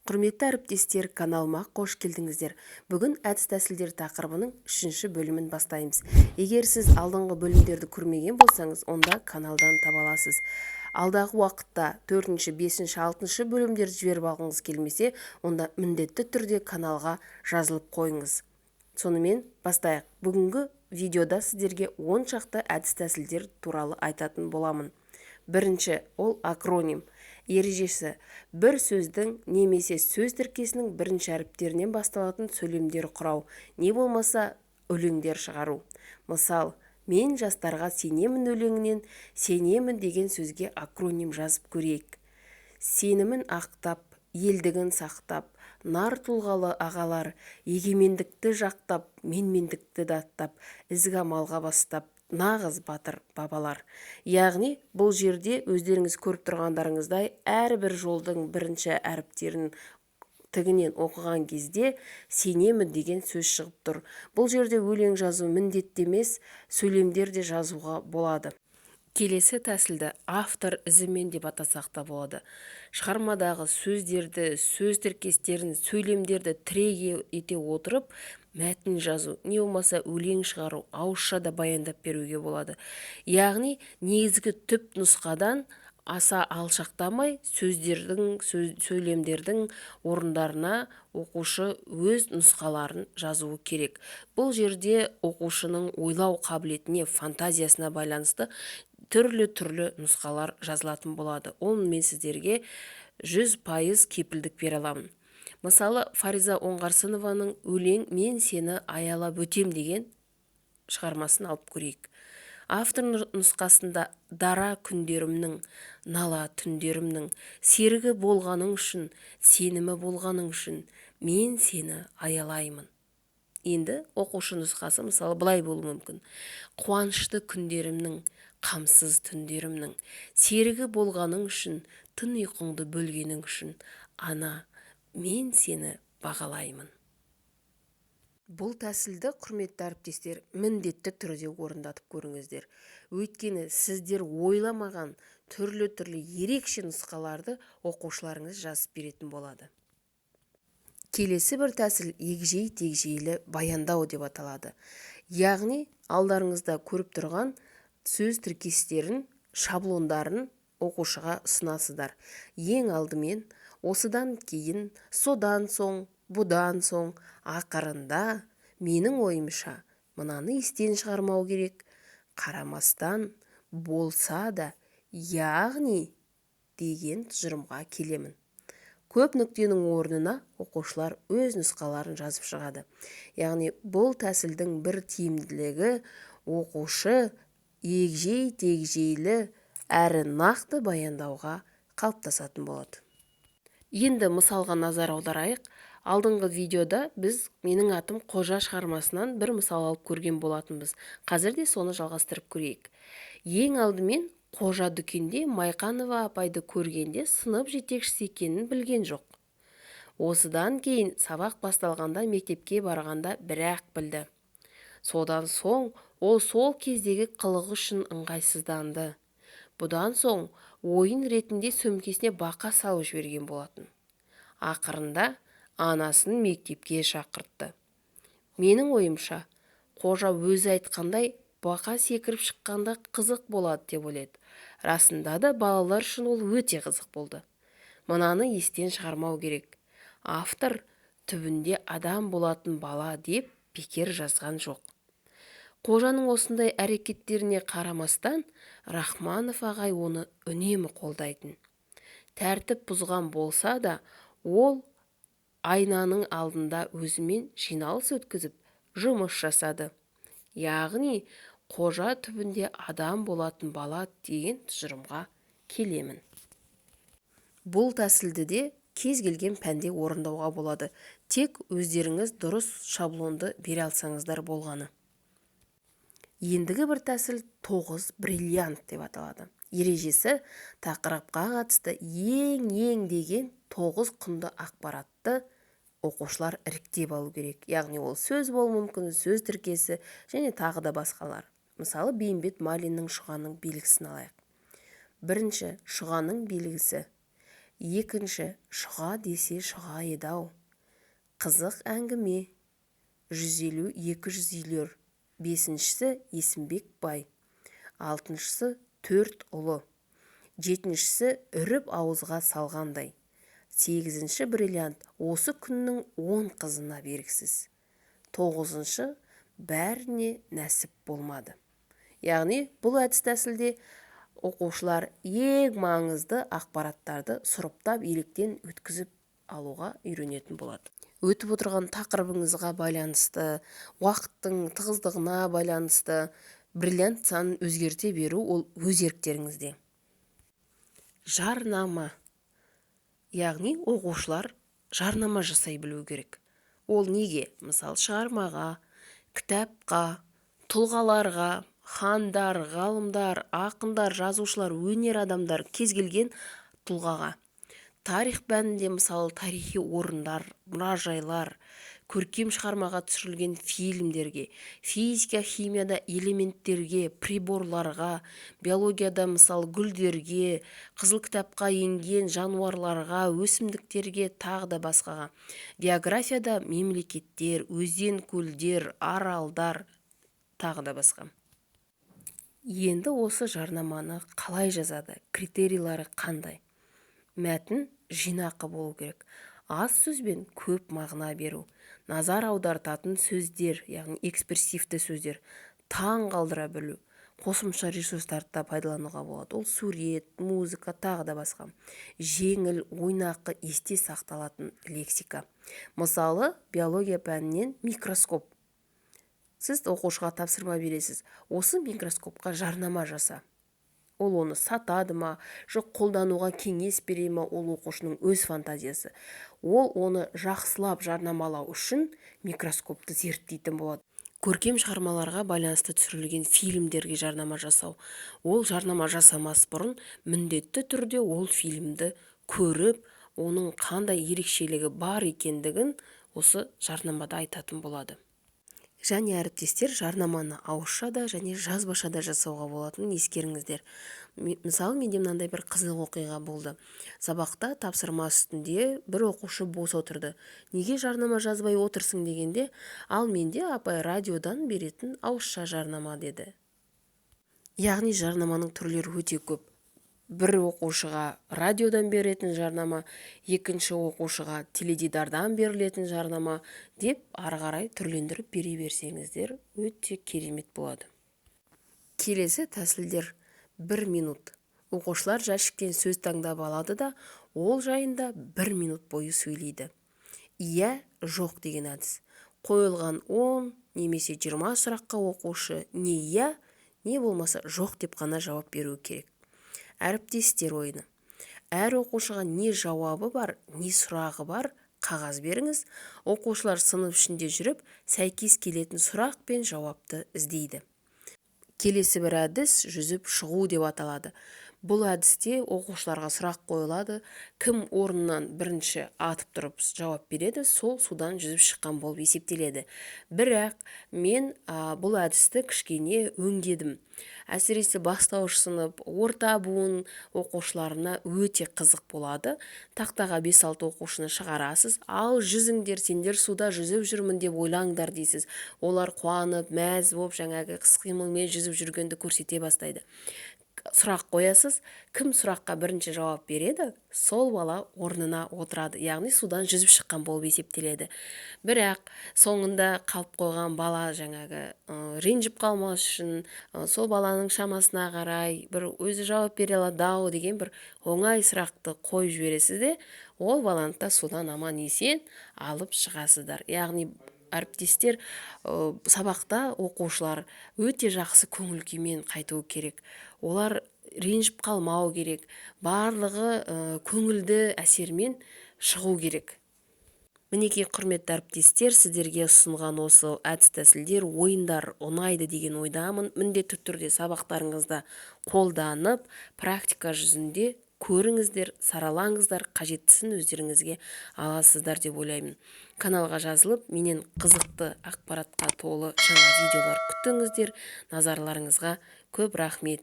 Құрметті әріптестер, каналыма қош келдіңіздер. Бүгін әдіс-тәсілдер тақырыбының 3-ші бөлімін бастаймыз. Егер сіз алдыңғы бөлімдерді көрмеген болсаңыз, онда каналдан таба аласыз. Алдағы уақытта 4-ші, 5-ші, 6-ші бөлімдерді жіберіп алғыңыз келмесе, онда міндетті түрде каналға жазылып қойыңыз. Сонымен бастайық. Бүгінгі видеода сіздерге 10 шақты әдіс-тәсілдер туралы айтатын боламын. Бірінші, ол акроним. Ережесі: бір сөздің немесе сөз тіркесінің бірінші әріптерінен басталатын сөйлемдер құрау, не болмаса өлеңдер шығару. Мысал, мен жастарға сенемін өлеңінен сенемін деген сөзге акроним жазып көрейік. Сенімін ақтап, елдігін сақтап, нар тұлғалы ағалар, егемендікті жақтап, менмендікті даттап, ізгі амалға бастап, нағыз батыр бабалар. Яғни бұл жерде өздеріңіз көріп тұрғандарыңыздай әрбір жолдың бірінші әріптерін тігінен оқыған кезде сенемін деген сөз шығып тұр. Бұл жерде өлең жазу міндетті емес, сөйлемдер де жазуға болады. Келесі тәсілді автор ізімен деп атасақ та болады. Шығармадағы сөздерді, сөз тіркестерін, сөйлемдерді тірек ете отырып, мәтін жазу, не болмаса өлең шығару, ауызша да баяндап беруге болады. Яғни негізгі түп нұсқадан аса алшақтамай сөйлемдердің орындарына оқушы өз нұсқаларын жазуы керек. Бұл жерде оқушының ойлау қабілетіне, фантазиясына байланысты түрлі нұсқалар жазылатын болады. Оны мен сіздерге 100% кепілдік бере аламын. Мысалы, Фариза Оңғарсынованың өлең «Мен сені аялап өтем» деген шығармасын алып көрейік. Автор нұсқасында дара күндерімнің, нала түндерімнің, серігі болғаның үшін, сенімі болғаның үшін, мен сені аялаймын. Енді оқушы нұсқасы мысалы былай болуы мүмкін. Қуанышты күндерімнің, қамсыз түндерімнің, серігі болғаның үшін, түн ұйқыңды бөлгенің үшін, ана, мен сені бағалаймын. Бұл тәсілді, құрметті әріптестер, міндетті түрде орындатып көріңіздер. Өйткені сіздер ойламаған түрлі ерекше нұсқаларды оқушыларыңыз жазып беретін болады. Келесі бір тәсіл егжей-тегжейлі баяндау деп аталады. Яғни алдарыңызда көріп тұрған сөз тіркестерін, шаблондарын оқушыға ұсынасыздар. Ең алдымен осыдан кейін, содан соң, бұдан соң, ақырында, менің ойымша, мынаны естен шығармау керек, қарамастан, болса да, яғни деген тұжырымға келемін. Көп нүктенің орнына оқушылар өз нұсқаларын жазып шығады. Яғни бұл тәсілдің бір тиімділігі оқушы егжей-тегжейлі әрі нақты баяндауға қалыптасатын болады. Енді мысалға назар аударайық. Алдыңғы видеода біз «Менің атым Қожа» шығармасынан бір мысал алып көрген болатынбыз. Қазір де соны жалғастырып көрейік. Ең алдымен Қожа дүкенде Майқанова апайды көргенде сынып жетекшісі екенін білген жоқ. Осыдан кейін сабақ басталғанда мектепке барғанда бір-ақ білді. Содан соң ол сол кездегі қылығы үшін ыңғайсызданды. Бұдан соң ойын ретінде сөмкесіне бақа салып жіберген болатын. Ақырында анасын мектепке шақыртты. Менің ойымша, Қожа өзі айтқандай бақа секіріп шыққанда қызық болады деп ойлады. Расында да балалар үшін ол өте қызық болды. Мынаны естен шығармау керек. Автор түбінде адам болатын бала деп бекер жазған жоқ. Қожаның осындай әрекеттеріне қарамастан, Рахманов ағай оны үнемі қолдайтын. Тәртіп бұзған болса да, ол айнаның алдында өзімен жиналыс өткізіп, жұмыс жасады. Яғни, Қожа түбінде адам болатын бала деген тұжырымға келемін. Бұл тәсілді де кез келген пәнде орындауға болады. Тек өздеріңіз дұрыс шаблонды бере алсаңыздар болғаны. Ендігі бір тәсіл 9 бриллиант деп аталады. Ережесі тақырыпқа қатысты ең деген 9 құнды ақпаратты оқушылар іріктеп алу керек. Яғни ол сөз болуы мүмкін, сөз тіркесі және тағы да басқалар. Мысалы, Бейімбет Майлиннің шұғаның белгісін алайық. Бірінші, шұғаның белгісі. Екінші, шыға десе шыға еді-ау. Қызық әңгіме. 150-200 үйлер. Бесіншісі Есімбек бай. Алтыншысы 4 ұлы. Жетіншісі үріп ауызға салғандай. 8-ші бриллиант осы күннің 10 қызына бергісіз. 9-шы бәріне нәсіп болмады. Яғни бұл әдіс тәсілде оқушылар ең маңызды ақпараттарды сұрыптап електен өткізіп алуға үйренетін болады. Өтіп отырған тақырыбыңызға байланысты, уақыттың тығыздығына байланысты бриллиант санын өзгерте беру ол өз еріктеріңізде. Жарнама. Яғни оқушылар жарнама жасай білу керек. Ол неге? Мысалы, шығармаға, кітапқа, тұлғаларға, хандар, ғалымдар, ақындар, жазушылар, өнер адамдар, кез келген тұлғаға. Тарих бәнінде мысалы тарихи орындар, мұражайлар, көркем шығармаға түсірілген фильмдерге, физика, химияда элементтерге, приборларға, биологияда мысалы гүлдерге, қызыл кітапқа енген жануарларға, өсімдіктерге, тағы да басқаға. Географияда мемлекеттер, өзен, көлдер, аралдар, тағы да басқа. Енді осы жарнаманы қалай жазады? Критерийлары қандай? Мәтін жинақы болу керек. Аз сөзбен көп мағына беру. Назар аудартатын сөздер, яғни экспрессивті сөздер. Таң қалдыра білу. Қосымша ресурстарды да пайдалануға болады. Ол сурет, музыка, тағы да басқа. Жеңіл, ойнақы, есте сақталатын лексика. Мысалы, биология пәнінен микроскоп. Сіз оқушыға тапсырма бересіз. Осы микроскопқа жарнама жаса. Ол оны сатады ма, жоқ қолдануға кеңес бере ма, ол оқушының өз фантазиясы. Ол оны жақсылап жарнамалау үшін микроскопты зерттейтін болады. Көркем шығармаларға байланысты түсірілген фильмдерге жарнама жасау. Ол жарнама жасамас бұрын міндетті түрде ол фильмді көріп, оның қандай ерекшелігі бар екендігін осы жарнамада айтатын болады. Және әріптестер, жарнаманы ауызша да және жазбаша да жасауға болатынын ескеріңіздер. Мысалы, менде мынандай бір қызық оқиға болды. Сабақта тапсырма үстінде бір оқушы бос отырды. Неге жарнама жазбай отырсың дегенде, ал менде апай радиодан беретін ауызша жарнама деді. Яғни жарнаманың түрлері өте көп. Бір оқушыға радиодан беретін жарнама, екінші оқушыға теледидардан берілетін жарнама деп ары қарай түрлендіріп бере берсеңіздер өте керемет болады. Келесі тәсілдер 1 минут. Оқушылар жәшіктен сөз таңдап алады да, ол жайында 1 минут бойы сөйлейді. Иә, жоқ деген әдіс. Қойылған 10 немесе 20 сұраққа оқушы не иә, не болмаса жоқ деп қана жауап беру керек. Әріптестер ойыны. Әр оқушыға не жауабы бар, не сұрағы бар, қағаз беріңіз. Оқушылар сынып ішінде жүріп, сәйкес келетін сұрақ пен жауапты іздейді. Келесі бір әдіс жүзіп шығу деп аталады. Бұл әдісте оқушыларға сұрақ қойылады, кім орнынан бірінші атып тұрып жауап береді, сол судан жүзіп шыққан болып есептеледі. Бірақ мен бұл әдісті кішкене өңдедім. Әсіресе бастауыш сынып, орта буын оқушыларына өте қызық болады. Тақтаға 5-6 оқушыны шығарасыз, ал жүзіңдер, сендер суда жүзіп жүрмін деп ойлаңдар дейсіз. Олар қуанып, мәз болып, жаңағы қимылмен жүзіп жүргенді көрсете бастайды. Сұрақ қоясыз, кім сұраққа бірінші жауап береді, сол бала орнына отырады, яғни судан жүзіп шыққан болып есептеледі. Бірақ соңында қалып қойған бала жаңағы ренжіп қалмас үшін, сол баланың шамасына қарай бір өзі жауап бере алады деген бір оңай сұрақты қойып жібересіз де, ол баланы да судан аман есен алып шығасыздар. Яғни әріптестер, сабақта оқушылар өте жақсы көңіл күймен қайтуы керек. Олар ренжіп қалмау керек. Барлығы көңілді әсермен шығу керек. Мінекей құрметті әріптестер, сіздерге ұсынған осы әдіс тәсілдер, ойындар ұнайды деген ойдамын. Міндетті түрде сабақтарыңызда қолданып, практика жүзінде көріңіздер, саралаңыздар, қажеттісін өздеріңізге аласыздар деп ойлаймын. Каналға жазылып, менен қызықты ақпаратқа толы жаңа видеолар күтіңіздер. Назарларыңызға көп рахмет.